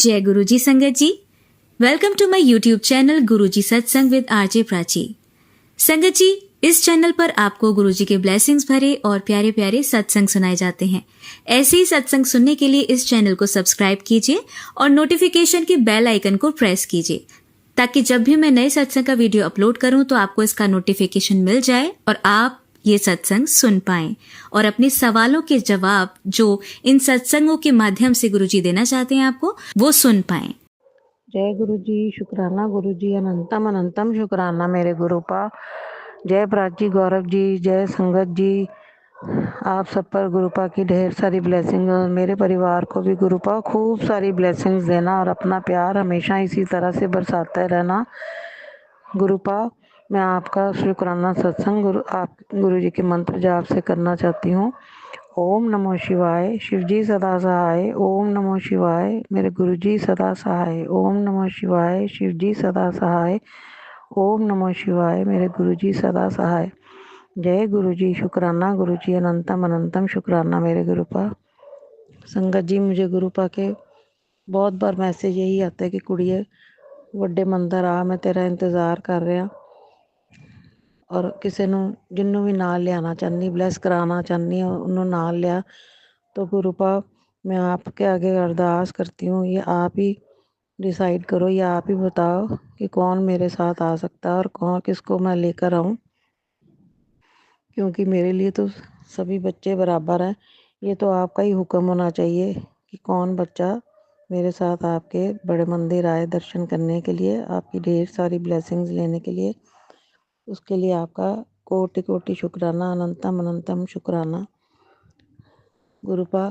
जय गुरुजी संगत जी। Welcome to my YouTube channel Guruji Satsang with RJ Prachi. संगत जी, इस चैनल पर आपको गुरुजी के ब्लेसिंग्स भरे और प्यारे प्यारे सत्संग सुनाए जाते हैं। ऐसे ही सत्संग सुनने के लिए इस चैनल को सब्सक्राइब कीजिए और नोटिफिकेशन के बेल आइकन को प्रेस कीजिए, ताकि जब भी मैं नए सत्संग का वीडियो अपलोड करूं तो आपको इसका नोटिफिकेशन मिल जाए और आप ये सत्संग सुन पाएं और अपने सवालों के जवाब जो इन सत्संगों के माध्यम से गुरुजी देना चाहते हैं आपको, वो सुन पाएं। जय गुरु जी, शुक्राना गुरु जी, अनंतम अनंतम शुक्राना मेरे गुरुपा। जय प्राची, गौरव जी, जय संगत जी। आप सब पर गुरुपा की ढेर सारी ब्लेसिंग, मेरे परिवार को भी गुरुपा खूब सारी ब्लेसिंग्स देना और अपना प्यार हमेशा इसी तरह से बरसाते रहना गुरुपा। मैं आपका शुक्राना सत्संग गुरु जी के मंत्र जाप से करना चाहती हूँ। ओम नमो शिवाय, शिवजी सदा सहाय। ओम नमो शिवाय, मेरे गुरुजी सदा सहाय। ओम नमो शिवाय, शिवजी सदा सहाय। ओम नमो शिवाय, मेरे गुरुजी सदा सहाय। जय गुरुजी, शुक्राना गुरुजी, अनंतम अनंतम शुक्राना मेरे गुरुपा। संगत जी, मुझे गुरुपा के बहुत बार मैसेज यही आता है कि कुड़िए ਵੱਡੇ ਮੰਦਰ ਆ, मैं तेरा इंतज़ार कर रहा। और किसी जिन्हों भी नाल लियाना चाहनी, ब्लैस कराना चाहनी, उन्होंने नाल लिया तो गुरुपा मैं आपके आगे अरदास करती हूँ, ये आप ही डिसाइड करो, ये आप ही बताओ कि कौन मेरे साथ आ सकता है और कौन किसको मैं लेकर आऊँ, क्योंकि मेरे लिए तो सभी बच्चे बराबर हैं। ये तो आपका ही हुक्म होना चाहिए कि कौन बच्चा मेरे साथ आपके बड़े मंदिर आए दर्शन करने के लिए, आपकी ढेर सारी ब्लेसिंग्स लेने के लिए। उसके लिए आपका कोटि कोटि शुक्राना, अनंतम अनंतम शुक्राना गुरुपा।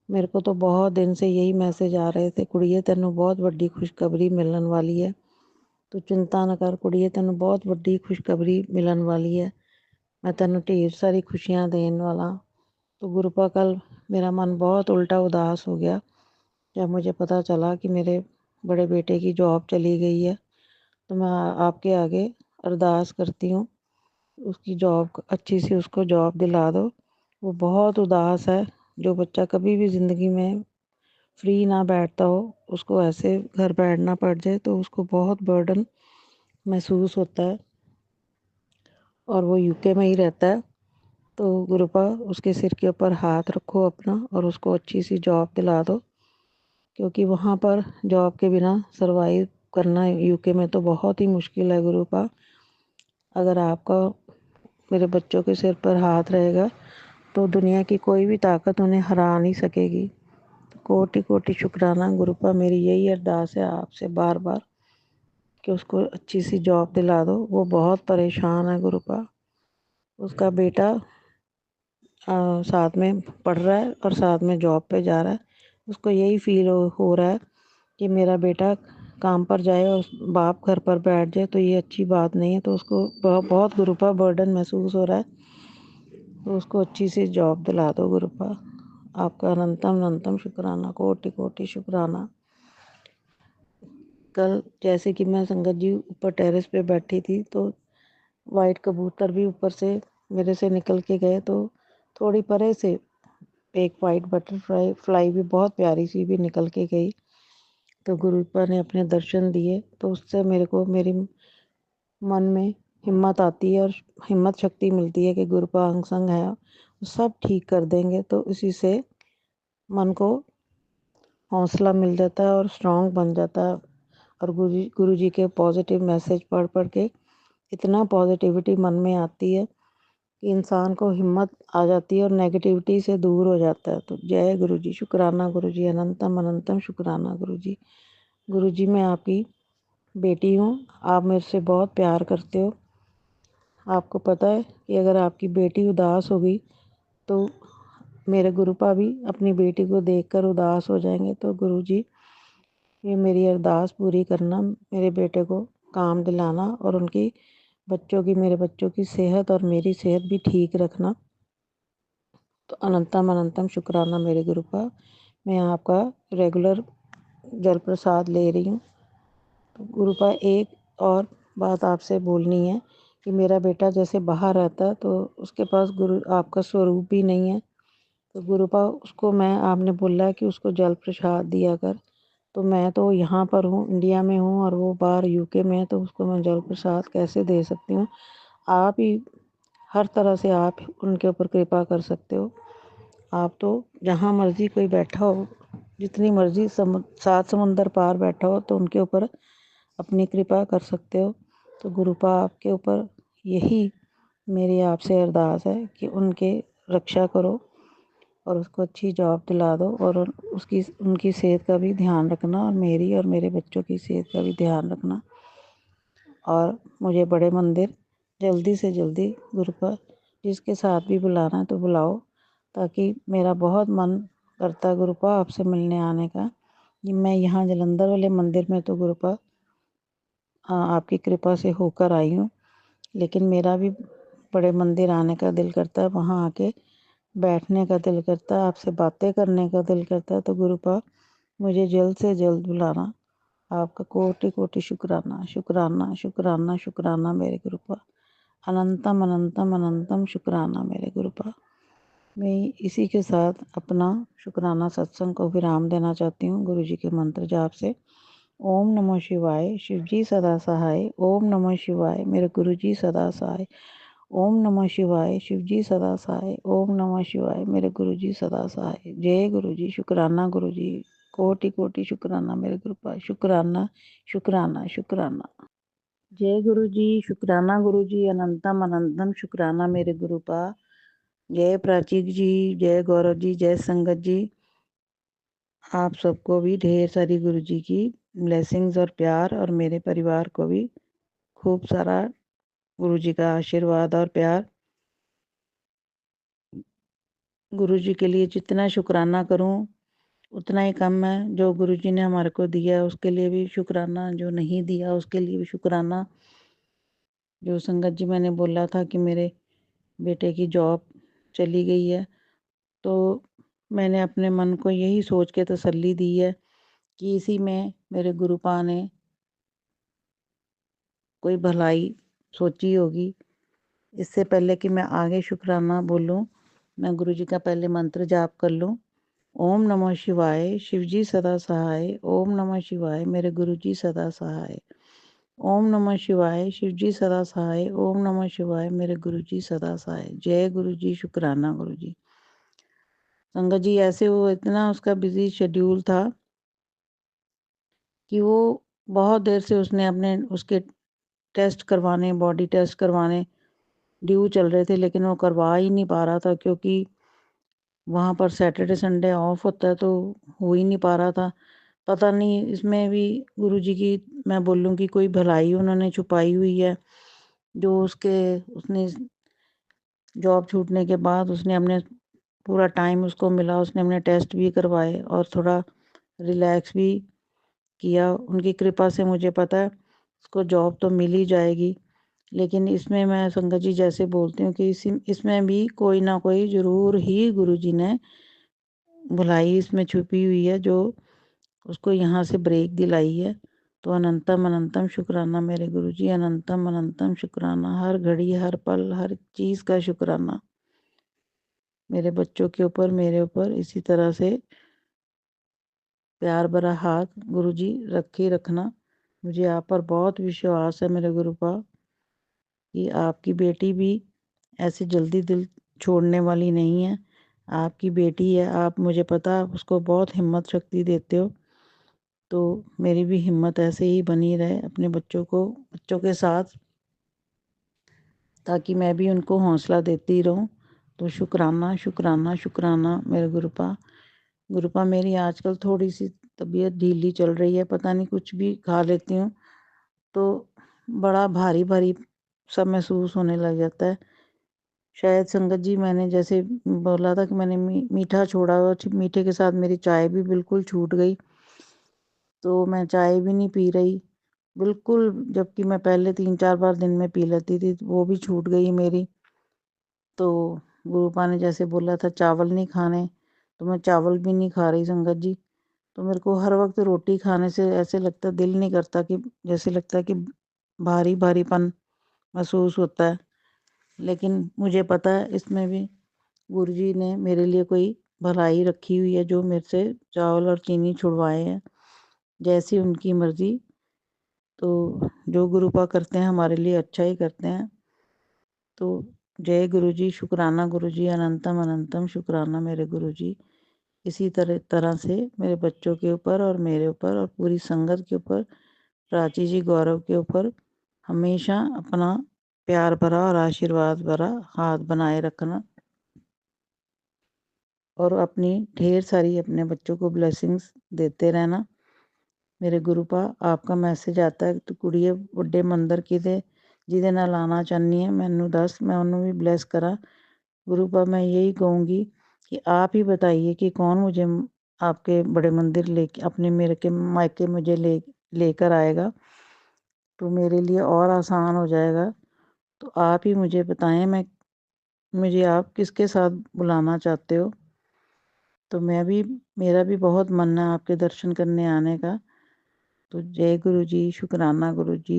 मेरे को तो बहुत दिन से यही मैसेज आ रहे थे, कुड़िए तेनों बहुत वड्डी खुशखबरी मिलन वाली है, तू चिंता न कर कुड़िए, तेनों बहुत वड्डी खुशखबरी मिलन वाली है, मैं तेनों ढेर सारी खुशियाँ देने वाला। तो गुरुपा कल मेरा मन बहुत उल्टा उदास हो गया जब मुझे पता चला कि मेरे बड़े बेटे की जॉब चली गई है। तो मैं आपके आगे अरदास करती हूँ, उसकी जॉब अच्छी सी उसको जॉब दिला दो। वो बहुत उदास है। जो बच्चा कभी भी ज़िंदगी में फ्री ना बैठता हो, उसको ऐसे घर बैठना पड़ जाए तो उसको बहुत बर्डन महसूस होता है, और वो यूके में ही रहता है। तो गुरुपा उसके सिर के ऊपर हाथ रखो अपना और उसको अच्छी सी जॉब दिला दो, क्योंकि वहाँ पर जॉब के बिना सरवाइव करना यूके में तो बहुत ही मुश्किल है गुरुपा। अगर आपका मेरे बच्चों के सिर पर हाथ रहेगा तो दुनिया की कोई भी ताकत उन्हें हरा नहीं सकेगी। तो कोटि कोटि शुक्राना गुरुपा, मेरी यही अरदास है आपसे बार बार कि उसको अच्छी सी जॉब दिला दो। वो बहुत परेशान है गुरुपा। उसका बेटा साथ में पढ़ रहा है और साथ में जॉब पे जा रहा है। उसको यही फील हो रहा है कि मेरा बेटा काम पर जाए और बाप घर पर बैठ जाए, तो ये अच्छी बात नहीं है। तो उसको बहुत गुरुपा बर्डन महसूस हो रहा है। तो उसको अच्छी सी जॉब दिला दो गुरुपा। आपका अनंतम अनंतम शुक्राना, कोटि कोटि शुक्राना। कल जैसे कि मैं संगत जी ऊपर टेरेस पे बैठी थी तो वाइट कबूतर भी ऊपर से मेरे से निकल के गए, तो थोड़ी परे से एक वाइट बटरफ्लाई फ्लाई भी बहुत प्यारी सी भी निकल के गई। तो गुरुपा ने अपने दर्शन दिए, तो उससे मेरी मन में हिम्मत आती है और हिम्मत शक्ति मिलती है कि गुरुपा अंग संग है, सब ठीक कर देंगे। तो इसी से मन को हौसला मिल जाता है और स्ट्रांग बन जाता है। और गुरु जी के पॉजिटिव मैसेज पढ़ पढ़ के इतना पॉजिटिविटी मन में आती है कि इंसान को हिम्मत आ जाती है और नेगेटिविटी से दूर हो जाता है। तो जय गुरु जी, शुक्राना गुरु जी, अनंतम अनंतम शुक्राना गुरु जी। गुरु जी, मैं आपकी बेटी हूँ, आप मेरे से बहुत प्यार करते हो। आपको पता है कि अगर आपकी बेटी उदास होगी तो मेरे गुरुपा भी अपनी बेटी को देखकर उदास हो जाएंगे। तो गुरु जी, ये मेरी अरदास पूरी करना, मेरे बेटे को काम दिलाना और उनकी मेरे बच्चों की सेहत और मेरी सेहत भी ठीक रखना। तो अनंतम अनंतम शुक्राना मेरे गुरुपा। मैं आपका रेगुलर जल प्रसाद ले रही हूँ। तो गुरुपा एक और बात आपसे बोलनी है कि मेरा बेटा जैसे बाहर रहता है तो उसके पास गुरु आपका स्वरूप भी नहीं है। तो गुरुपा उसको आपने बोला कि उसको जल प्रसाद दिया कर, तो मैं तो यहाँ पर हूँ, इंडिया में हूँ, और वो बाहर यूके में है, तो उसको मैं जल प्रसाद कैसे दे सकती हूँ। आप ही हर तरह से आप उनके ऊपर कृपा कर सकते हो। आप तो जहाँ मर्जी कोई बैठा हो, जितनी मर्जी सात समुंदर पार बैठा हो, तो उनके ऊपर अपनी कृपा कर सकते हो। तो गुरुपा आपके ऊपर यही मेरी आपसे अरदास है कि उनके रक्षा करो और उसको अच्छी जॉब दिला दो, और उनकी सेहत का भी ध्यान रखना, और मेरी और मेरे बच्चों की सेहत का भी ध्यान रखना। और मुझे बड़े मंदिर जल्दी से जल्दी गुरुपा जिसके साथ भी बुलाना है तो बुलाओ, ताकि मेरा बहुत मन करता है गुरुपा आपसे मिलने आने का। मैं यहाँ जलंधर वाले मंदिर में तो गुरुपा आपकी कृपा से होकर आई हूँ, लेकिन मेरा भी बड़े मंदिर आने का दिल करता है, वहाँ आके बैठने का दिल करता है, आपसे बातें करने का दिल करता है। तो गुरुपा मुझे जल्द से जल्द बुलाना। आपका कोटि कोटि शुक्राना, शुक्राना, शुक्राना, शुक्राना मेरे गुरुपा। अनंतम अनंतम अनंतम शुक्राना मेरे गुरुपा। मैं इसी के साथ अपना शुक्राना सत्संग को विराम देना चाहती हूँ गुरु जी के मंत्र जाप से। ओम नमः शिवाय, शिव जी सदा सहाय। ओम नमः शिवाय, मेरे गुरु जी सदा सहाय। ओम नमः शिवाय, शिव जी सदा सहाय। ओम नमः शिवाय, मेरे गुरु जी सदा सहाय। जय गुरु जी, शुक्राना गुरु जी, कोटि कोटि शुक्राना मेरे गुरुपा। शुक्राना, शुक्राना, शुक्राना। जय गुरु जी, शुक्राना गुरु जी, अनंतम अनंतम शुक्राना मेरे गुरुपा। जय प्राची जी, जय गौरव जी, जय संगत जी। आप सबको भी ढेर सारी गुरु जी की ब्लेसिंग्स और प्यार, और मेरे परिवार को भी खूब सारा गुरु जी का आशीर्वाद और प्यार। गुरु जी के लिए जितना शुक्राना करूं उतना ही कम है। जो गुरु जी ने हमारे को दिया उसके लिए भी शुक्राना, जो नहीं दिया उसके लिए भी शुक्राना। जो संगत जी मैंने बोला था कि मेरे बेटे की जॉब चली गई है, तो मैंने अपने मन को यही सोच के तसल्ली दी है कि इसी में मेरे गुरुपा ने कोई भलाई सोची होगी। इससे पहले कि मैं आगे शुक्राना बोलूं, मैं गुरु जी का पहले मंत्र जाप कर लूं। ओम नमः शिवाय, शिव जी सदा सहाय। ओम नमः शिवाय, मेरे गुरु जी सदा सहाय। ओम नमः शिवाय, शिव जी सदा सहाय। ओम नमः शिवाय, मेरे गुरु जी सदा सहाय। जय गुरु जी, शुक्राना गुरु जी। संगत जी ऐसे वो इतना उसका बिजी शेड्यूल था कि वो बहुत देर से उसने अपने उसके टेस्ट करवाने, बॉडी टेस्ट करवाने ड्यू चल रहे थे, लेकिन वो करवा ही नहीं पा रहा था, क्योंकि वहाँ पर सैटरडे संडे ऑफ होता है, तो हो ही नहीं पा रहा था। पता नहीं इसमें भी गुरु जी की मैं बोलूँ कि कोई भलाई उन्होंने छुपाई हुई है। जो उसने जॉब छूटने के बाद उसने अपने पूरा टाइम उसको मिला, उसने अपने टेस्ट भी करवाए और थोड़ा रिलैक्स भी किया। उनकी कृपा से मुझे पता है उसको जॉब तो मिल ही जाएगी। लेकिन इसमें मैं संगत जी जैसे बोलती हूँ कि इसमें भी कोई ना कोई ज़रूर ही गुरु जी ने भलाई इसमें छुपी हुई है, जो उसको यहाँ से ब्रेक दिलाई है। तो अनंतम अनंतम शुक्राना मेरे गुरु जी, अनंतम अनंतम शुक्राना। हर घड़ी, हर पल, हर चीज़ का शुक्राना। मेरे बच्चों के ऊपर, मेरे ऊपर इसी तरह से प्यार भरा हाथ गुरु जी रखे रखना। मुझे आप पर बहुत विश्वास है मेरे गुरुपा कि आपकी बेटी भी ऐसे जल्दी दिल छोड़ने वाली नहीं है। आपकी बेटी है, आप मुझे पता आप उसको बहुत हिम्मत शक्ति देते हो। तो मेरी भी हिम्मत ऐसे ही बनी रहे अपने बच्चों के साथ, ताकि मैं भी उनको हौसला देती रहूं। तो शुक्राना शुक्राना शुक्राना मेरे गुरुपा मेरी आजकल थोड़ी सी तबीयत ढीली चल रही है। पता नहीं कुछ भी खा लेती हूँ तो बड़ा भारी भारी सा महसूस होने लग जाता है। शायद संगत जी मैंने जैसे बोला था कि मैंने मीठा छोड़ा, और मीठे के साथ मेरी चाय भी बिल्कुल छूट गई। तो मैं चाय भी नहीं पी रही बिल्कुल, जबकि मैं पहले 3-4 बार दिन में पी लेती थी, वो भी छूट गई मेरी। तो गुरुपा ने जैसे बोला था चावल नहीं खाने, तो मैं चावल भी नहीं खा रही संगत जी। तो मेरे को हर वक्त रोटी खाने से ऐसे लगता, दिल नहीं करता, कि जैसे लगता है कि भारी भारीपन महसूस होता है। लेकिन मुझे पता है इसमें भी गुरु जी ने मेरे लिए कोई भलाई रखी हुई है, जो मेरे से चावल और चीनी छुड़वाए हैं। जैसी उनकी मर्जी। तो जो गुरुपा करते हैं हमारे लिए अच्छा ही करते हैं। तो जय गुरु जी, शुक्राना गुरु जी, अनंतम अनंतम शुक्राना मेरे गुरु जी। इसी तरह से मेरे बच्चों के ऊपर और मेरे ऊपर और पूरी संगत के ऊपर, प्राची जी, गौरव के ऊपर हमेशा अपना प्यार भरा और आशीर्वाद भरा हाथ बनाए रखना, और अपनी ढेर सारी अपने बच्चों को ब्लेसिंग्स देते रहना। मेरे गुरुपा आपका मैसेज आता है, तू कुड़िए ਵੱਡੇ ਮੰਦਰ ਕਿਤੇ ਜਿਹਦੇ ਨਾਲ ਆਉਣਾ ਚਾਹੁੰਦੀ ਹੈ ਮੈਨੂੰ ਦੱਸ, मैं ਉਹਨੂੰ भी ब्लेस करा। गुरुपा मैं यही कहूँगी कि आप ही बताइए कि कौन मुझे आपके बड़े मंदिर लेके अपने मेरे के मायके मुझे लेकर आएगा, तो मेरे लिए और आसान हो जाएगा। तो आप ही मुझे बताएं, मुझे आप किसके साथ बुलाना चाहते हो। तो मेरा भी बहुत मन है आपके दर्शन करने आने का। तो जय गुरु जी, शुक्राना गुरु जी,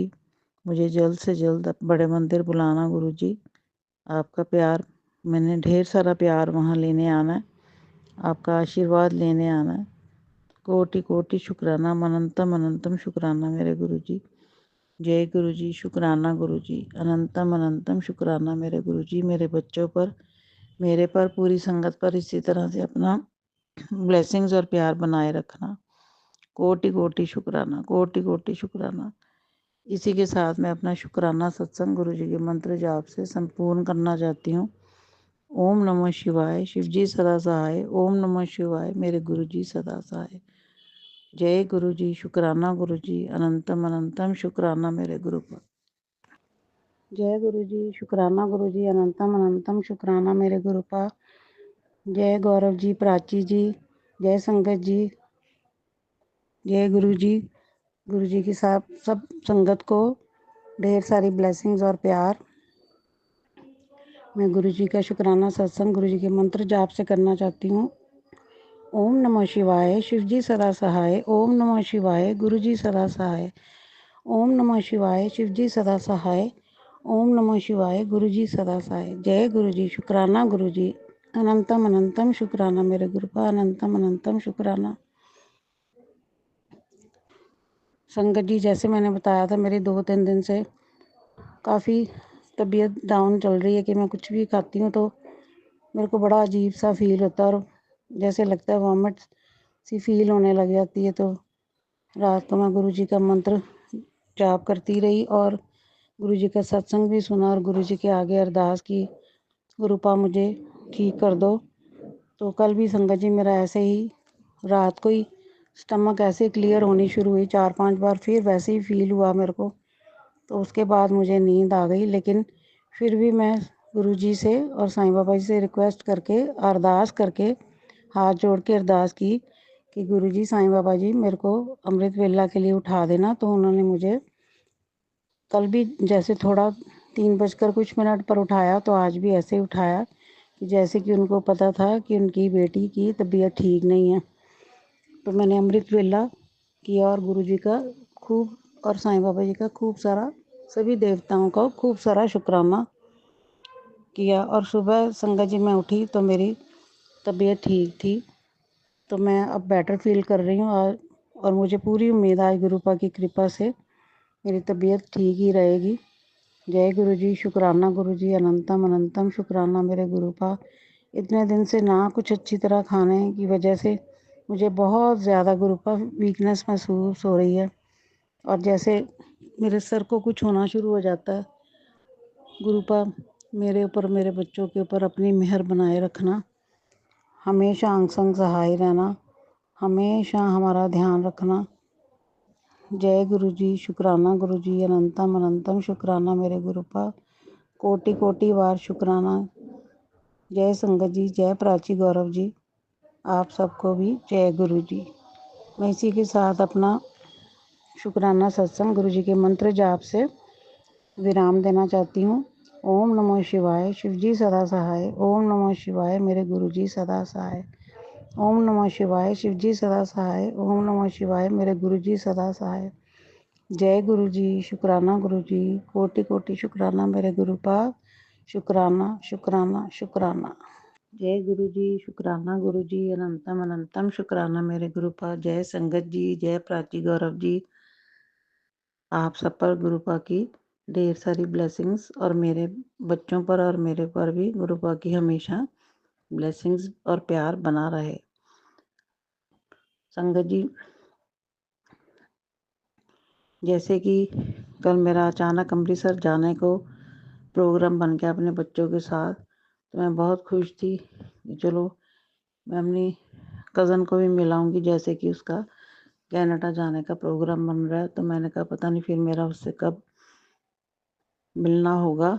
मुझे जल्द से जल्द बड़े मंदिर बुलाना गुरु जी। आपका प्यार, मैंने ढेर सारा प्यार वहाँ लेने आना है, आपका आशीर्वाद लेने आना है। कोटि कोटि शुक्राना, अनंतम अनंतम शुक्राना मेरे गुरु जी। जय गुरु जी, शुक्राना गुरु जी, अनंतम अनंतम शुक्राना मेरे गुरु जी। मेरे बच्चों पर, मेरे पर, पूरी संगत पर इसी तरह से अपना ब्लेसिंग्स और प्यार बनाए रखना। कोटि कोटि शुक्राना, कोटि कोटि शुक्राना। इसी के साथ मैं अपना शुक्राना सत्संग गुरु जी के मंत्र जाप से संपूर्ण करना चाहती हूँ। ओम नमः शिवाय, शिव जी सदा सहाय। ओम नमः शिवाय, मेरे गुरु जी सदा सहाय। जय गुरु जी, शुक्राना गुरु जी, अनंतम अनंतम शुक्राना मेरे गुरु पर। जय गुरु जी, शुक्राना गुरु जी, अनंतम अनंतम शुक्राना मेरे गुरु पर। जय गौरव जी, प्राची जी, जय संगत जी, जय गुरु जी। गुरु जी की सब संगत को ढेर सारी ब्लेसिंग्स और प्यार। मैं गुरु जी का शुक्राना सत्संग गुरु जी के मंत्र जाप से करना चाहती हूँ। ओम नमः शिवाय, शिव जी सदा सहाय। ओम नमः शिवाय, गुरु जी सदा सहाय। ओम नमः शिवाय, शिव जी सदा सहाय। ओम नमः शिवाय, गुरु जी सदा सहाय। जय गुरु जी, शुक्राना गुरु जी, अनंतम अनंतम शुक्राना मेरे गुरु का, अनंतम अनंतम शुक्राना। संगत जी, जैसे मैंने बताया था, मेरी 2-3 दिन से काफ़ी तबीयत डाउन चल रही है कि मैं कुछ भी खाती हूँ तो मेरे को बड़ा अजीब सा फील होता है और जैसे लगता है वॉमिट सी फील होने लग जाती है। तो रात को मैं गुरु जी का मंत्र जाप करती रही और गुरु जी का सत्संग भी सुना और गुरु जी के आगे अरदास की, गुरुपा मुझे ठीक कर दो। तो कल भी संगत जी मेरा ऐसे ही रात को ही स्टमक ऐसे क्लियर होनी शुरू हुई 4-5 बार, फिर वैसे ही फील हुआ मेरे को। तो उसके बाद मुझे नींद आ गई, लेकिन फिर भी मैं गुरु जी से और साईं बाबा जी से रिक्वेस्ट करके, अरदास करके, हाथ जोड़ के अरदास की कि गुरु जी, साईं बाबा जी, मेरे को अमृत वेला के लिए उठा देना। तो उन्होंने मुझे कल भी जैसे थोड़ा 3 बजकर कुछ मिनट पर उठाया, तो आज भी ऐसे ही उठाया कि जैसे कि उनको पता था कि उनकी बेटी की तबीयत ठीक नहीं है। तो मैंने अमृत वेला किया और गुरु जी का खूब, और साईं बाबा जी का खूब सारा, सभी देवताओं का खूब सारा शुक्राना किया। और सुबह संगत जी मैं उठी तो मेरी तबीयत ठीक थी, तो मैं अब बेटर फील कर रही हूँ। और मुझे पूरी उम्मीद है गुरुपा की कृपा से मेरी तबीयत ठीक ही रहेगी। जय गुरु जी, शुक्राना गुरु जी, अनंतम अनंतम शुक्राना मेरे गुरुपा। इतने दिन से ना कुछ अच्छी तरह खाने की वजह से मुझे बहुत ज़्यादा गुरुपा वीकनेस महसूस हो रही है और जैसे मेरे सर को कुछ होना शुरू हो जाता है। गुरुपा मेरे ऊपर, मेरे बच्चों के ऊपर अपनी मेहर बनाए रखना, हमेशा अंग संग सहाय रहना, हमेशा हमारा ध्यान रखना। जय गुरु जी, शुक्राना गुरु जी, अनंतम अनंतम शुक्राना मेरे गुरुपा। कोटि कोटि बार शुक्राना। जय संगत जी, जय प्राची, गौरव जी, आप सबको भी जय गुरु जी। मैं इसी के साथ अपना शुक्राना सत्संग गुरु जी के मंत्र जाप से विराम देना चाहती हूँ। ओम नमः शिवाय, शिव जी सदा सहाय। ओम नमः शिवाय, मेरे गुरु जी सदा सहाय। ओम नमः शिवाय, शिव जी सदा सहाय। ओम नमः शिवाय, मेरे गुरु जी सदा सहाय। जय गुरु जी, शुक्राना गुरु जी, कोटि कोटि शुक्राना मेरे गुरुपा। शुक्राना शुक्राना शुक्राना। जय गुरु जी, शुक्राना गुरु जी, अनंतम अनंतम शुक्राना मेरे गुरुपा। जय संगत जी, जय प्राची गौरव जी। आप सब पर गुरुपा की ढेर सारी ब्लेसिंग्स और मेरे बच्चों पर और मेरे पर भी गुरुपा की हमेशा ब्लेसिंग्स और प्यार बना रहे। संगत जी, जैसे कि कल मेरा अचानक अमृतसर जाने को प्रोग्राम बन गया अपने बच्चों के साथ, तो मैं बहुत खुश थी कि चलो मैं अपनी कज़न को भी मिलाऊंगी, जैसे कि उसका कनाडा जाने का प्रोग्राम बन रहा है। तो मैंने कहा पता नहीं फिर मेरा उससे कब मिलना होगा,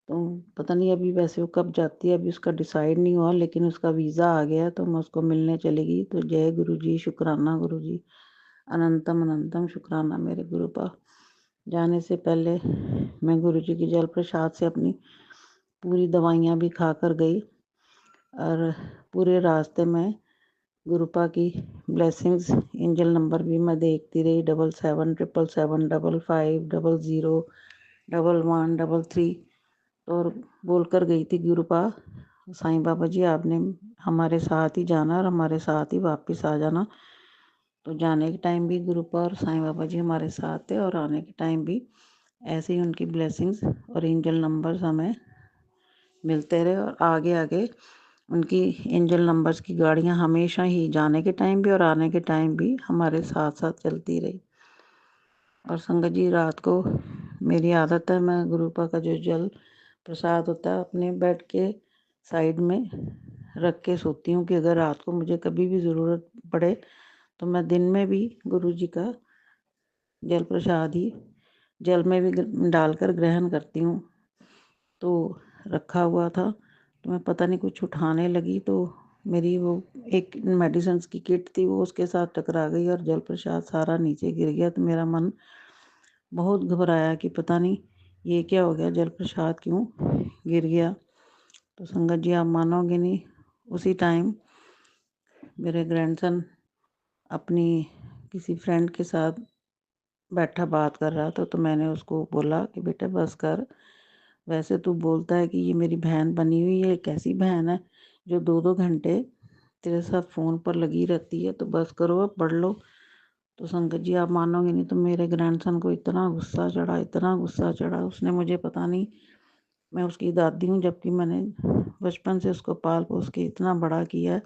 तो पता नहीं अभी वैसे वो कब जाती है, अभी उसका डिसाइड नहीं हुआ, लेकिन उसका वीज़ा आ गया तो मैं उसको मिलने चलेगी। तो जय गुरु जी, शुक्राना गुरु जी, अनंतम अनंतम शुक्राना मेरे गुरुपा। जाने से पहले मैं गुरु जी की जल प्रसाद से अपनी पूरी दवाइयाँ भी खा कर गई और पूरे रास्ते में गुरुपा की ब्लेसिंग्स एंजल नंबर भी मैं देखती रही, 7777 5550 1133, और बोल कर गई थी गुरुपा साईं बाबा जी आपने हमारे साथ ही जाना और हमारे साथ ही वापस आ जाना। तो जाने के टाइम भी गुरुपा और साईं बाबा जी हमारे साथ थे और आने के टाइम भी ऐसे ही उनकी ब्लेसिंग्स और एंजल नंबर्स हमें मिलते रहे, और आगे आगे उनकी एंजल नंबर्स की गाड़ियाँ हमेशा ही जाने के टाइम भी और आने के टाइम भी हमारे साथ साथ चलती रही। और संगत जी, रात को मेरी आदत है, मैं गुरुपा का जो जल प्रसाद होता है अपने बेड के साइड में रख के सोती हूँ कि अगर रात को मुझे कभी भी ज़रूरत पड़े तो मैं दिन में भी गुरु जी का जल प्रसाद ही जल में भी डालकर ग्रहण करती हूँ। तो रखा हुआ था, तो मैं पता नहीं कुछ उठाने लगी तो मेरी वो एक मेडिसिन्स की किट थी, वो उसके साथ टकरा गई और जल प्रसाद सारा नीचे गिर गया। तो मेरा मन बहुत घबराया कि पता नहीं ये क्या हो गया, जल प्रसाद क्यों गिर गया। तो संगत जी, आप मानोगे नहीं, उसी टाइम मेरे ग्रैंडसन अपनी किसी फ्रेंड के साथ बैठा बात कर रहा था, तो मैंने उसको बोला कि बेटा बस कर, वैसे तू बोलता है कि ये मेरी बहन बनी हुई है, कैसी बहन है जो 2-2 घंटे तेरे साथ फ़ोन पर लगी रहती है, तो बस करो अब पढ़ लो। तो संगत जी, आप मानोगे नहीं, तो मेरे ग्रैंडसन को इतना गुस्सा चढ़ा, इतना गुस्सा चढ़ा, उसने मुझे पता नहीं, मैं उसकी दादी हूँ जबकि मैंने बचपन से उसको पाल पोस के इतना बड़ा किया है,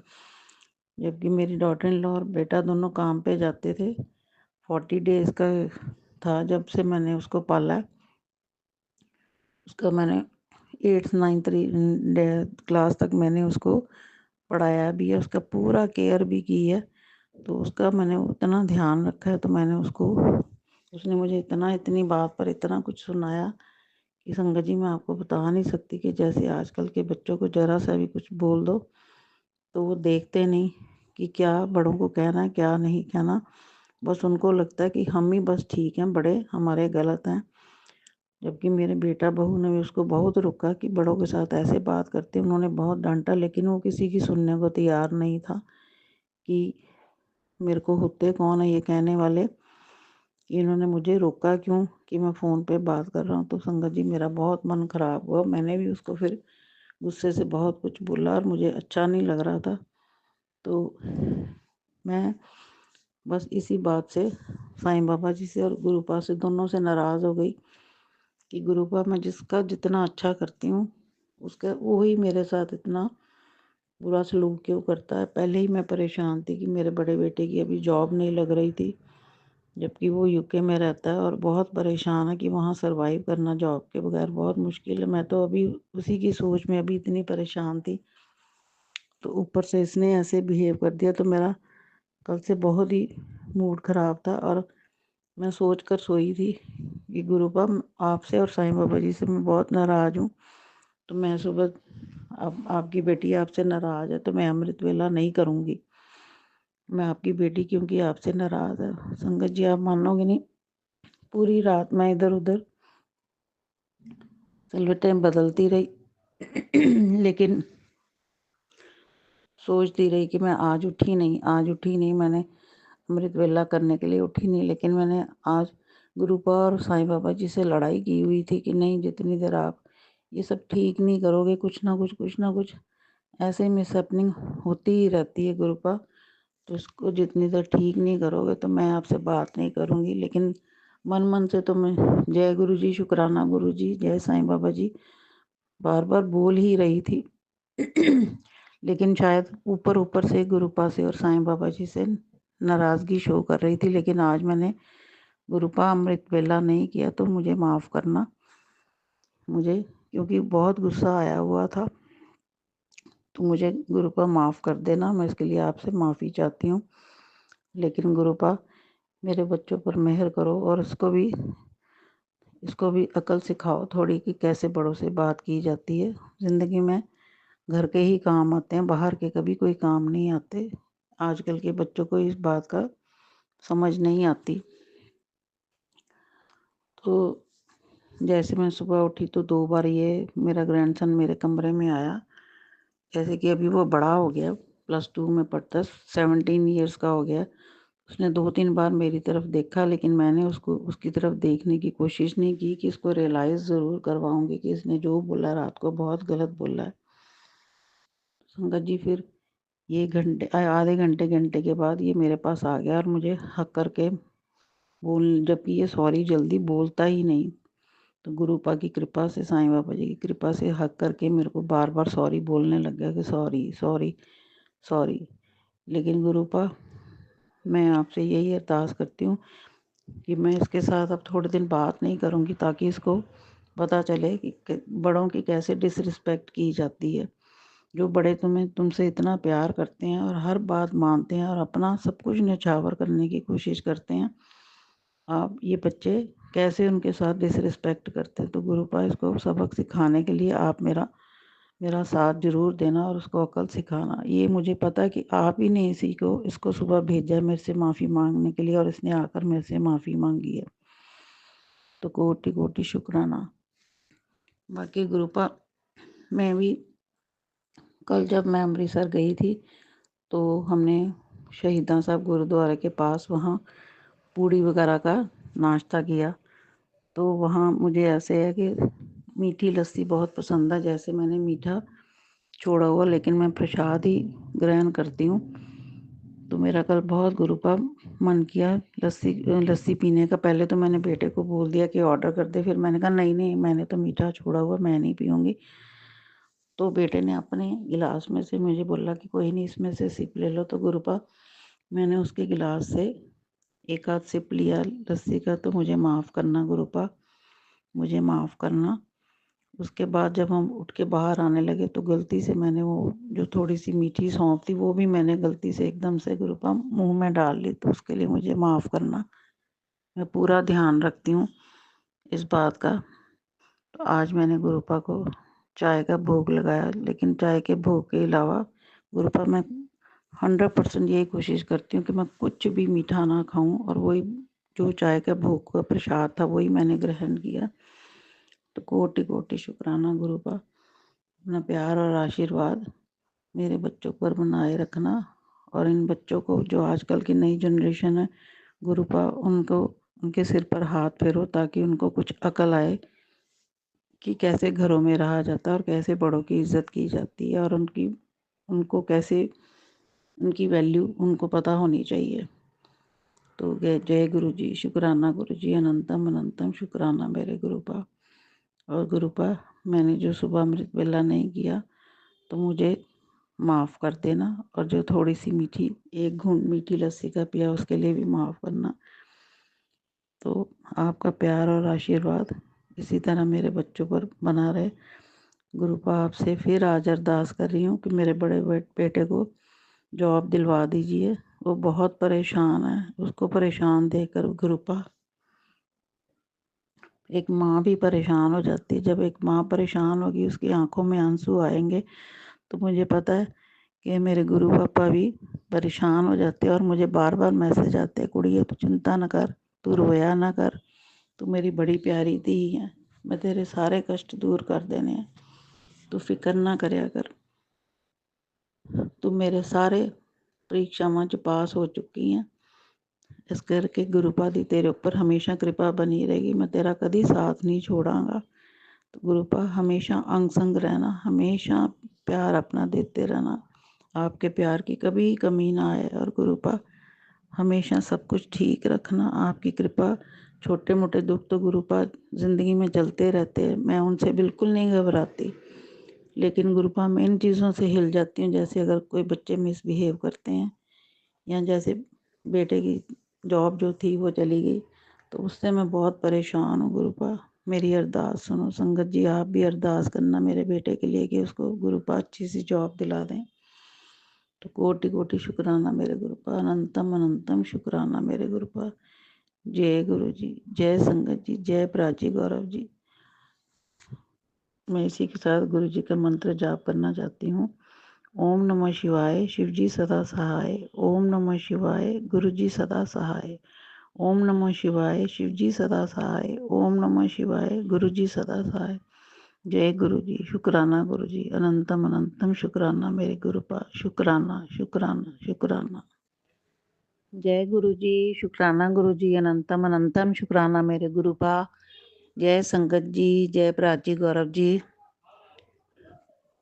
जबकि मेरी डॉटर इन लॉ और बेटा दोनों काम पे जाते थे। 40 डेज़ का था जब से मैंने उसको पाला है। उसका मैंने 8th 9th क्लास तक मैंने उसको पढ़ाया भी है, उसका पूरा केयर भी की है। तो उसका मैंने उतना ध्यान रखा है, तो मैंने उसको, उसने मुझे इतनी बात पर इतना कुछ सुनाया कि संगत जी मैं आपको बता नहीं सकती कि जैसे आजकल के बच्चों को ज़रा सा भी कुछ बोल दो तो वो देखते नहीं कि क्या बड़ों को कहना है क्या नहीं कहना, बस उनको लगता है कि हम ही बस ठीक हैं, बड़े हमारे गलत हैं। जबकि मेरे बेटा बहू ने भी उसको बहुत रोका कि बड़ों के साथ ऐसे बात करते, उन्होंने बहुत डांटा, लेकिन वो किसी की सुनने को तैयार नहीं था कि मेरे को होते कौन है ये कहने वाले कि इन्होंने मुझे रोका क्यों कि मैं फ़ोन पे बात कर रहा हूँ। तो संगत जी, मेरा बहुत मन ख़राब हुआ, मैंने भी उसको फिर गुस्से से बहुत कुछ बोला और मुझे अच्छा नहीं लग रहा था। तो मैं बस इसी बात से साईं बाबा जी से और गुरुपा से दोनों से नाराज़ हो गई कि गुरुपा मैं जिसका जितना अच्छा करती हूँ उसका वो ही मेरे साथ इतना बुरा सलूक क्यों करता है। पहले ही मैं परेशान थी कि मेरे बड़े बेटे की अभी जॉब नहीं लग रही थी, जबकि वो यूके में रहता है और बहुत परेशान है कि वहाँ सर्वाइव करना जॉब के बगैर बहुत मुश्किल है। मैं तो अभी उसी की सोच में अभी इतनी परेशान थी, तो ऊपर से इसने ऐसे बिहेव कर दिया, तो मेरा कल से बहुत ही मूड ख़राब था और मैं सोच कर सोई थी कि गुरुपा आपसे और साईं बाबा जी से मैं बहुत नाराज़ हूँ। तो मैं सुबह, अब आपकी बेटी आपसे नाराज़ है तो मैं अमृत वेला नहीं करूँगी, मैं आपकी बेटी क्योंकि आपसे नाराज़ है। संगत जी, आप मानोगे नहीं, पूरी रात मैं इधर उधर सलवटें बदलती रही लेकिन सोचती रही कि मैं आज उठी नहीं, मैंने अमृत वेला करने के लिए उठी नहीं, लेकिन मैंने आज गुरुपा और साईं बाबा जी से लड़ाई की हुई थी कि नहीं, जितनी देर आप ये सब ठीक नहीं करोगे, कुछ ना कुछ ऐसे ही मिसहैपनिंग होती ही रहती है गुरुपा। तो इसको जितनी देर ठीक नहीं करोगे तो मैं आपसे बात नहीं करूँगी। लेकिन मन मन से तो मैं जय गुरु जी, शुक्राना गुरु जी, जय साईं बाबा जी बार बार बोल ही रही थी। लेकिन शायद ऊपर ऊपर से गुरुपा से और साईं बाबा जी से नाराज़गी शो कर रही थी। लेकिन आज मैंने गुरुपा अमृत वेला नहीं किया तो मुझे माफ़ करना। मुझे क्योंकि बहुत गुस्सा आया हुआ था, तो मुझे गुरुपा माफ़ कर देना। मैं इसके लिए आपसे माफ़ी चाहती हूँ। लेकिन गुरुपा मेरे बच्चों पर मेहर करो और इसको भी अकल सिखाओ थोड़ी कि कैसे बड़ों से बात की जाती है। ज़िंदगी में घर के ही काम आते हैं, बाहर के कभी कोई काम नहीं आते। आजकल के बच्चों को इस बात का समझ नहीं आती। तो जैसे मैं सुबह उठी तो 2 बार ये मेरा ग्रैंडसन मेरे कमरे में आया। जैसे कि अभी वो बड़ा हो गया, +2 में पढ़ता है, 17 ईयर्स का हो गया। उसने 2-3 बार मेरी तरफ देखा, लेकिन मैंने उसको उसकी तरफ देखने की कोशिश नहीं की कि इसको रियलाइज़ ज़रूर करवाऊँगी कि इसने जो बोला रात को बहुत गलत बोला है। संगत जी फिर ये आधे घंटे के बाद ये मेरे पास आ गया और मुझे हक करके जबकि ये सॉरी जल्दी बोलता ही नहीं। तो गुरुपा की कृपा से, साईं बाबा जी की कृपा से हक करके मेरे को बार-बार सॉरी बोलने लग गया कि सॉरी, सॉरी, सॉरी। लेकिन गुरुपा मैं आपसे यही अरदास करती हूँ कि मैं इसके साथ अब थोड़े दिन बात नहीं करूँगी ताकि इसको पता चले कि बड़ों की कैसे डिसरिस्पेक्ट की जाती है। जो बड़े तुमसे इतना प्यार करते हैं और हर बात मानते हैं और अपना सब कुछ न्यौछावर करने की कोशिश करते हैं, आप ये बच्चे कैसे उनके साथ डिसरिस्पेक्ट करते हैं। तो गुरुपा इसको सबक सिखाने के लिए आप मेरा मेरा साथ ज़रूर देना और उसको अकल सिखाना। ये मुझे पता है कि आप ही ने इसको सुबह भेजा है मेरे से माफ़ी माँगने के लिए और इसने आकर मेरे से माफ़ी माँगी है। तो कोटि-कोटि शुक्राना। बाकी गुरुपा मैं भी कल जब मैं अमृतसर गई थी तो हमने शहीदां साहब गुरुद्वारे के पास वहाँ पूड़ी वगैरह का नाश्ता किया। तो वहाँ मुझे ऐसे है कि मीठी लस्सी बहुत पसंद है। जैसे मैंने मीठा छोड़ा हुआ, लेकिन मैं प्रसाद ही ग्रहण करती हूँ। तो मेरा कल बहुत गुरुपा मन किया लस्सी पीने का। पहले तो मैंने बेटे को बोल दिया कि ऑर्डर कर दे, फिर मैंने कहा नहीं मैंने तो मीठा छोड़ा हुआ, मैं नहीं पीऊँगी। तो बेटे ने अपने गिलास में से मुझे बोला कि कोई नहीं इसमें से सिप ले लो। तो गुरुपा मैंने उसके गिलास से एक आध सिप लिया लस्सी का। तो मुझे माफ़ करना गुरुपा, मुझे माफ़ करना। उसके बाद जब हम उठ के बाहर आने लगे तो गलती से मैंने वो जो थोड़ी सी मीठी सौंफ थी वो भी मैंने गलती से एकदम से गुरुपा मुँह में डाल ली। तो उसके लिए मुझे माफ़ करना। मैं पूरा ध्यान रखती हूँ इस बात का। तो आज मैंने गुरुपा को चाय का भोग लगाया, लेकिन चाय के भोग के अलावा गुरुपा मैं 100% यही कोशिश करती हूँ कि मैं कुछ भी मीठा ना खाऊं और वही जो चाय का भोग का प्रसाद था वही मैंने ग्रहण किया। तो कोटि-कोटि शुक्राना गुरुपा। अपना प्यार और आशीर्वाद मेरे बच्चों पर बनाए रखना और इन बच्चों को जो आजकल की नई जनरेशन है गुरुपा उनको उनके सिर पर हाथ फेरो ताकि उनको कुछ अकल आए कि कैसे घरों में रहा जाता है और कैसे बड़ों की इज़्ज़त की जाती है और उनको कैसे उनकी वैल्यू उनको पता होनी चाहिए। तो जय गुरु जी, शुक्राना गुरु जी, अनंतम अनंतम शुक्राना मेरे गुरुपा। और गुरुपा मैंने जो सुबह अमृत वेला नहीं किया तो मुझे माफ़ कर देना और जो थोड़ी सी एक घूंट मीठी लस्सी का पिया उसके लिए भी माफ़ करना। तो आपका प्यार और आशीर्वाद इसी तरह मेरे बच्चों पर बना रहे। गुरुपा आपसे फिर आज अरदास कर रही हूँ कि मेरे बड़े बेटे को जॉब दिलवा दीजिए। वो बहुत परेशान है, उसको परेशान देखकर गुरुपा एक माँ भी परेशान हो जाती है। जब एक माँ परेशान होगी उसकी आंखों में आंसू आएंगे। तो मुझे पता है कि मेरे गुरु पापा भी परेशान हो जाते हैं और मुझे बार बार मैसेज आते हैं, कुड़िए तू चिंता न कर, तू रोया ना कर, तू मेरी बड़ी प्यारी धी है, मैं तेरे सारे कष्ट दूर कर देने हैं, तू फिक्र ना करया कर, तू मेरे सारे परीक्षावां च पास हो चुकी हैं। इस करके गुरुपा दी तेरे ऊपर हमेशा कृपा बनी रहेगी, मैं तेरा कभी साथ नहीं छोड़ांगा। तो गुरुपा हमेशा अंग संग रहना, हमेशा प्यार अपना देते रहना, आपके प्यार की कभी कमी ना आए। और गुरुपा हमेशा सब कुछ ठीक रखना, आपकी कृपा। छोटे मोटे दुख तो गुरुपा ज़िंदगी में चलते रहते हैं, मैं उनसे बिल्कुल नहीं घबराती, लेकिन गुरुपा मैं इन चीज़ों से हिल जाती हूँ, जैसे अगर कोई बच्चे मिसबिहेव करते हैं, या जैसे बेटे की जॉब जो थी वो चली गई, तो उससे मैं बहुत परेशान हूँ। गुरुपा मेरी अरदास सुनो। संगत जी आप भी अरदास करना मेरे बेटे के लिए कि उसको गुरुपा अच्छी सी जॉब दिला दें। तो कोटि कोटि शुक्राना मेरे गुरुपा, अनंतम अनंतम शुक्राना मेरे गुरुपा। जय गुरु जी, जय संगत जी, जय प्राची गौरव जी। मैं इसी के साथ गुरु जी का मंत्र जाप करना चाहती हूँ। ओम नमः शिवाय, शिव जी सदा सहाय। ओम नमः शिवाय, गुरु जी सदा सहाय। ओम नमः शिवाय, शिव जी सदा सहाय। ओम नमः शिवाय, गुरु जी सदा सहाय। जय गुरु जी, शुक्राना गुरु जी, अनंतम अनंतम शुक्राना मेरे गुरुपा, शुक्राना शुक्राना शुक्राना। जय गुरु जी, शुक्राना गुरु जी, अनंतम अनंतम शुक्राना मेरे गुरुपा। जय संगत जी, जय प्राची गौरव जी।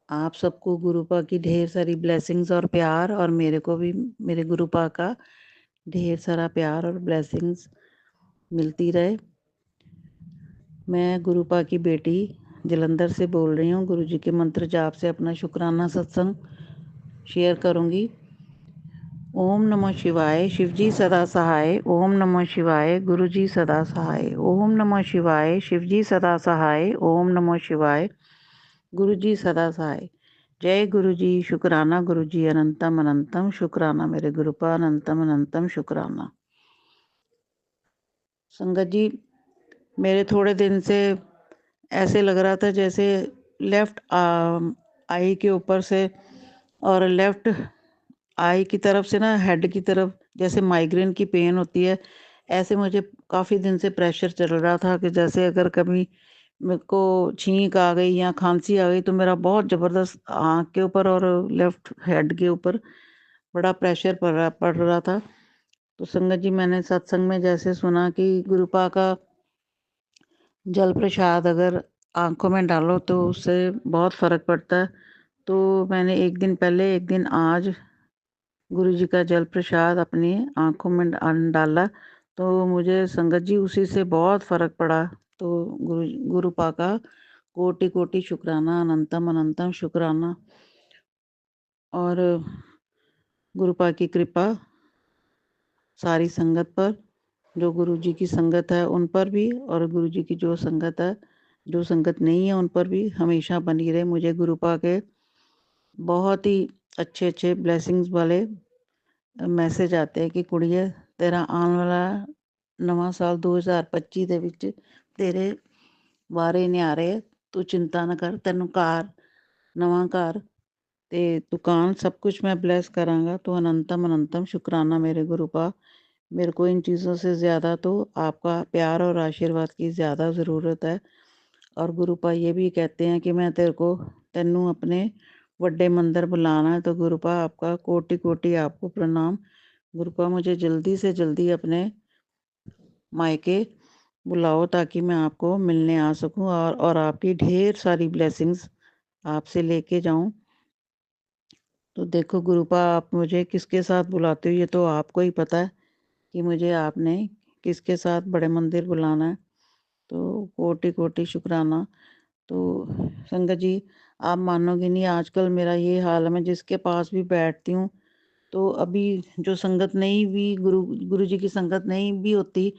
आप सबको गुरुपा की ढेर सारी ब्लेसिंग्स और प्यार, और मेरे को भी मेरे गुरुपा का ढेर सारा प्यार और ब्लेसिंग्स मिलती रहे। मैं गुरुपा की बेटी जलंधर से बोल रही हूँ। गुरुजी के मंत्र जाप से अपना शुक्राना सत्संग शेयर करूँगी। ओम नमः शिवाय, शिवजी सदा सहाय। ओम नमः शिवाय, गुरुजी सदा सहाय। ओम नमः शिवाय, शिवजी सदा सहाय। ओम नमः शिवाय, गुरुजी सदा सहाय। जय गुरुजी, शुक्राना गुरुजी, अनंतम अनंतम शुक्राना मेरे गुरुपा, अनंतम अनंतम शुक्राना। संगत जी, मेरे थोड़े दिन से ऐसे लग रहा था जैसे लेफ्ट आई के ऊपर से और लेफ्ट आई की तरफ से ना, हेड की तरफ जैसे माइग्रेन की पेन होती है, ऐसे मुझे काफ़ी दिन से प्रेशर चल रहा था कि जैसे अगर कभी मेरे को छींक आ गई या खांसी आ गई तो मेरा बहुत ज़बरदस्त आँख के ऊपर और लेफ्ट हेड के ऊपर बड़ा प्रेशर पड़ रहा था। तो संगत जी, मैंने सत्संग में जैसे सुना कि गुरुपा का जल प्रसाद अगर आँखों में डालो तो उससे बहुत फ़र्क पड़ता है। तो मैंने एक दिन पहले, एक दिन आज गुरुजी का जल प्रसाद अपनी आँखों में डाला, तो मुझे संगत जी उसी से बहुत फ़र्क पड़ा। तो गुरुपा का कोटि कोटि शुक्राना, अनंतम अनंतम शुक्राना। और गुरुपा की कृपा सारी संगत पर, जो गुरुजी की संगत है उन पर भी, और गुरुजी की जो संगत है, जो संगत नहीं है उन पर भी हमेशा बनी रहे। मुझे गुरुपा के बहुत ही अच्छे अच्छे ब्लेसिंग्स वाले मैसेज आते हैं कि कुड़िए, तेरा आने वाला नवा साल 2025 ਦੇ ਵਿੱਚ ਤੇਰੇ ਵਾਰੇ ਨਿਆਰੇ, ਤੂੰ चिंता न कर, ਤੈਨੂੰ ਘਰ, नवा घर ते दुकान सब कुछ मैं ब्लेस करांगा। तो अनंतम अनंतम शुक्राना मेरे गुरुपा। मेरे को इन चीज़ों से ज़्यादा तो आपका प्यार और आशीर्वाद की ज़्यादा ज़रूरत है। और गुरुपा ये भी कहते हैं कि मैं तेनू अपने वड्डे मंदिर बुलाना है। तो गुरुपा आपका कोटि कोटि आपको प्रणाम। गुरुपा मुझे जल्दी से जल्दी अपने मायके बुलाओ ताकि मैं आपको मिलने आ सकूं, और आपकी ढेर सारी ब्लेसिंग्स आपसे लेके जाऊं। तो देखो गुरुपा, आप मुझे किसके साथ बुलाते हो ये तो आपको ही पता है कि मुझे आपने किसके साथ बड़े मंदिर बुलाना है। तो कोटि कोटि शुक्राना। तो संगत जी, आप मानोगे नहीं, आजकल मेरा ये हाल है, मैं जिसके पास भी बैठती हूँ तो अभी जो संगत नहीं भी, गुरु जी की संगत नहीं भी होती,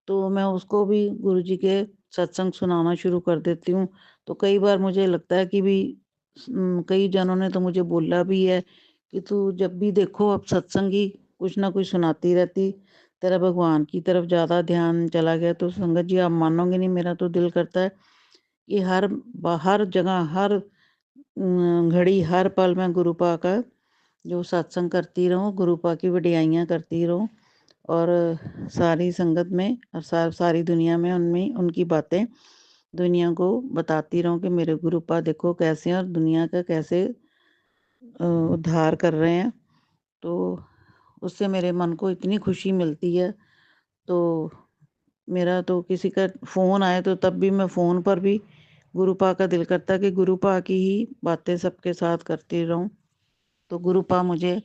तो मैं उसको भी गुरु जी के सत्संग सुनाना शुरू कर देती हूँ। तो कई बार मुझे लगता है कि भी कई जनों ने तो मुझे बोला भी है कि तू जब भी देखो अब सत्संग ही कुछ ना कुछ सुनाती रहती, तेरा भगवान की तरफ ज़्यादा ध्यान चला गया। तो संगत जी, आप मानोगे नहीं, मेरा तो दिल करता है कि हर जगह, हर घड़ी, हर पल मैं गुरुपा का जो सत्संग करती रहूं, गुरुपा की वडियाइयाँ करती रहूं, और सारी संगत में और सारी दुनिया में उनमें उनकी बातें दुनिया को बताती रहूं कि मेरे गुरुपा देखो कैसे हैं और दुनिया का कैसे उद्धार कर रहे हैं। तो उससे मेरे मन को इतनी खुशी मिलती है। तो मेरा तो किसी का फ़ोन आए तो तब भी मैं फ़ोन पर भी गुरुपा का दिल करता कि गुरुपा की ही बातें सबके साथ करती रहूं। तो गुरुपा मुझे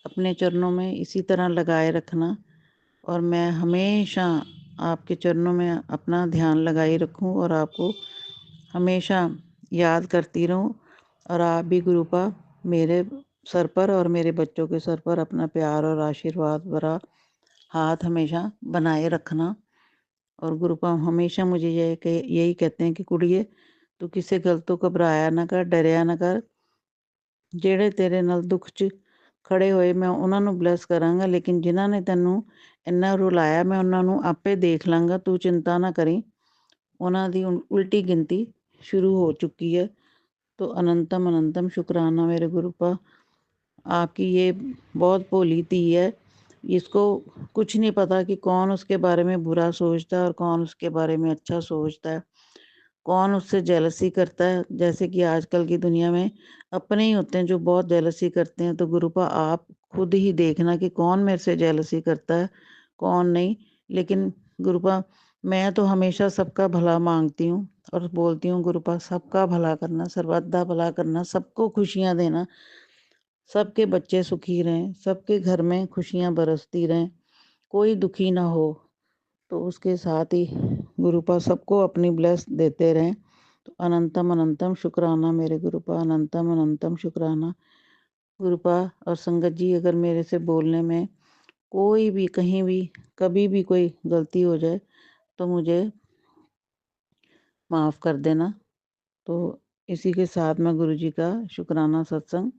अपने चरणों में इसी तरह लगाए रखना और मैं हमेशा आपके चरणों में अपना ध्यान लगाए रखूं और आपको हमेशा याद करती रहूं। और आप भी गुरुपा मेरे सर पर और मेरे बच्चों के सर पर अपना प्यार और आशीर्वाद भरा हाथ हमेशा बनाए रखना। और गुरुपा हमेशा मुझे यही कहते हैं कि कुड़िए तू किसी गल तो घबराया ना कर, डरिया ना कर। ਜਿਹੜੇ ਤੇਰੇ ਨਾਲ ਦੁੱਖ 'ਚ ਖੜੇ ਹੋਏ ਮੈਂ ਉਹਨਾਂ ਨੂੰ ਬਲੈਸ ਕਰਾਂਗਾ, ਲੇਕਿਨ ਜਿਨ੍ਹਾਂ ਨੇ ਤੈਨੂੰ ਇੰਨਾ ਰੁਲਾਇਆ ਮੈਂ ਉਹਨਾਂ ਨੂੰ ਆਪੇ ਦੇਖ ਲਾਂਗਾ, ਤੂੰ ਚਿੰਤਾ ਨਾ ਕਰੀ। ਉਹਨਾਂ ਦੀ ਉਲਟੀ ਗਿਣਤੀ शुरू हो चुकी है। तो अनंतम अनंतम शुक्राना मेरे गुरुपा। आपकी ये बहुत भोली धी है, इसको कुछ नहीं पता कि कौन उसके बारे में बुरा सोचता है और कौन उसके बारे में अच्छा सोचता है, कौन उससे जेलसी करता है। जैसे कि आजकल की दुनिया में अपने ही होते हैं जो बहुत जेलसी करते हैं। तो गुरुपा आप खुद ही देखना कि कौन मेरे से जेलसी करता है, कौन नहीं। लेकिन गुरुपा मैं तो हमेशा सबका भला मांगती हूँ और बोलती हूँ गुरुपा सबका भला करना, सर्वदा भला करना, सबको खुशियाँ देना, सबके बच्चे सुखी रहें, सबके घर में खुशियाँ बरसती रहें, कोई दुखी ना हो। तो उसके साथ ही गुरुपा सबको अपनी ब्लेस देते रहें। तो अनंतम अनंतम शुक्राना मेरे गुरुपा, अनंतम अनंतम शुक्राना गुरुपा। और संगत जी अगर मेरे से बोलने में कोई भी कहीं भी कभी भी कोई गलती हो जाए तो मुझे माफ़ कर देना। तो इसी के साथ मैं गुरुजी का शुक्राना सत्संग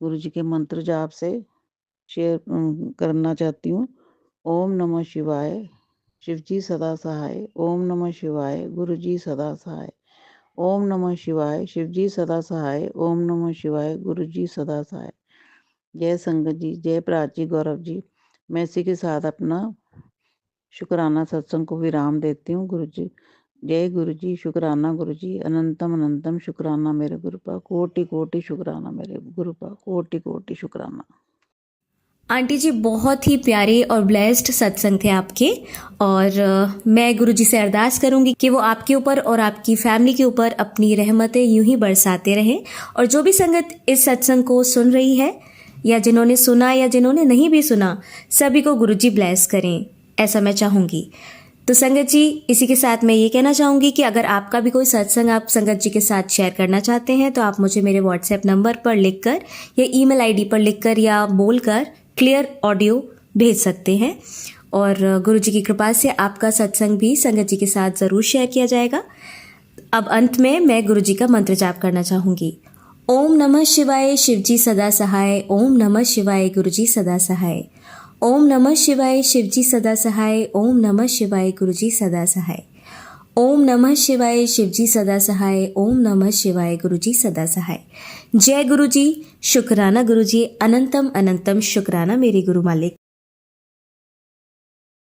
गुरुजी के मंत्र जाप से शेयर करना चाहती हूँ। ओम नमः शिवाय, शिवजी सदा सहाय। ओम नमः शिवाय, गुरुजी सदा सहाय। ओम नमः शिवाय, शिवजी सदा सहाय। ओम नमः शिवाय, गुरुजी सदा सहाय। जय संगत जी, जय प्राची गौरव जी। मैं इसी के साथ अपना शुक्राना सत्संग को विराम देती हूँ। गुरुजी जय गुरुजी, शुक्राना गुरुजी, अनंतम अनंतम शुक्राना मेरे गुरुपा, कोटि कोटि शुक्राना मेरे गुरुपा, कोटि कोटि शुक्राना। आंटी जी बहुत ही प्यारे और ब्लेस्ड सत्संग थे आपके, और मैं गुरुजी से अरदास करूंगी कि वो आपके ऊपर और आपकी फैमिली के ऊपर अपनी रहमतें यूं ही बरसाते रहें। और जो भी संगत इस सत्संग को सुन रही है या जिन्होंने सुना या जिन्होंने नहीं भी सुना, सभी को गुरुजी ब्लेस करें, ऐसा मैं चाहूँगी। तो संगत जी इसी के साथ मैं ये कहना चाहूँगी कि अगर आपका भी कोई सत्संग आप संगत जी के साथ शेयर करना चाहते हैं तो आप मुझे मेरे व्हाट्सएप नंबर पर लिखकर या ईमेल आईडी पर लिखकर या बोलकर क्लियर ऑडियो भेज सकते हैं, और गुरुजी की कृपा से आपका सत्संग भी संगत जी के साथ ज़रूर शेयर किया जाएगा। अब अंत में मैं गुरुजी का मंत्र जाप करना चाहूँगी। ओम नमः शिवाय, शिवजी सदा सहाय। ओम नमः शिवाय, गुरुजी सदा सहाय। ओम नमः शिवाय, शिवजी सदा सहाय। ओम नमः शिवाय, गुरुजी सदा सहाय। ओम नमः शिवाय, शिवजी सदा सहाय। ओम नमः शिवाय, गुरुजी सदा सहाय। जय गुरुजी, शुक्राना गुरुजी, अनंतम अनंतम शुक्राना मेरे गुरु मालिक।